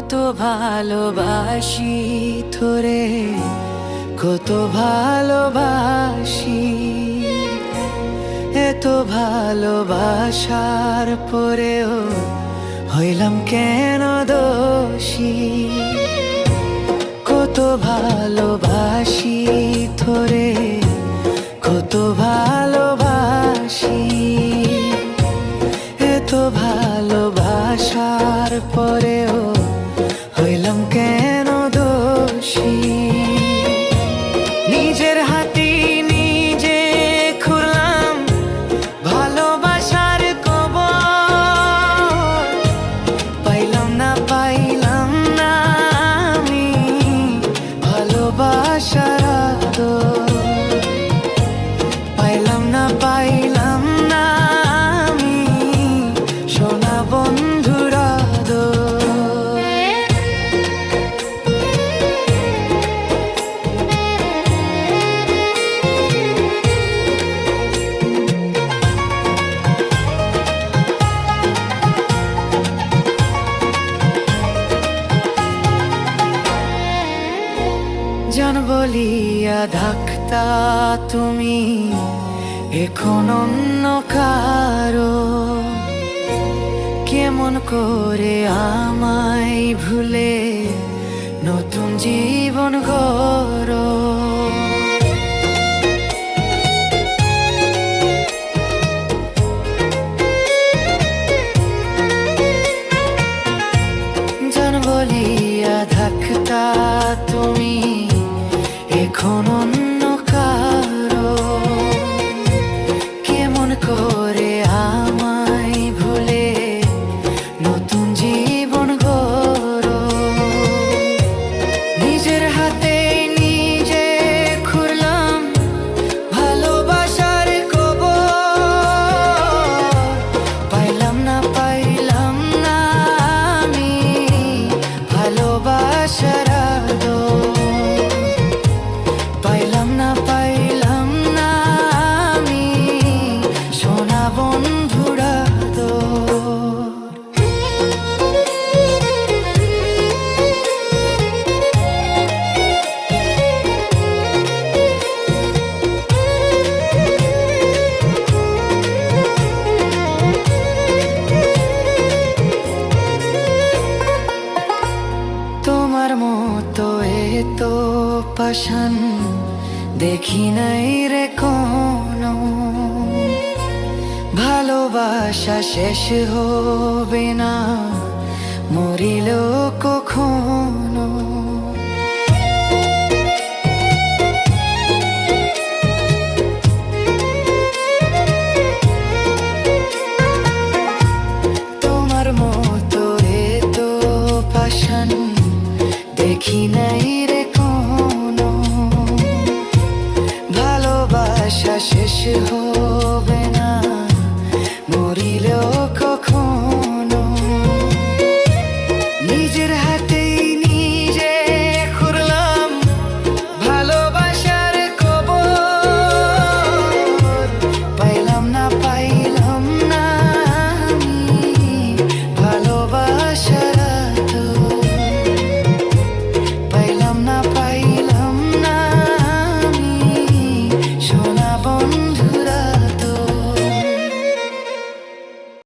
কত ভালোবাসি তোরে, কত ভালোবাসি। এত ভালোবাসার পরেও হইলাম কেন দোষী। কত ভালোবাসি তোরে, কত ভালোবাসি। এত ভালোবাসার পরেও হইলাম কেন দোষী। নিজের হাতে নিজে খুললাম ভালোবাসার কবর। পাইলাম না আমি ভালোবাসার আদর। পাইলাম না আমি সোনা বন্ধুর আদর। জান বলিয়া ডাকতা তুমি এখন অন্য কারো। কেমন করে আমায় ভুলে নতুন জীবন গড়ো। জান বলিয়া ডাকতা তুমি এখন অন্য কারো। কেমন করে আমায় ভুলে নতুন জীবন গড়ো। নিজের হাতে নিজে খুললাম ভালোবাসার কবর। পাইলাম না আমি ভালোবাসার আদর। পাইলাম না আমি সোনা বন্ধুর আদর। তোমার মতো এত পাষাণ দেখি নাই রে কোনো। ভালোবাসা শেষ হবে না মরিলেও কখনো। তোমার মতো এত পাষাণ দেখি নাই রে কোনো। ভালোবাসা শেষ হবে না মরিলেও কখনো। নিজের হাতে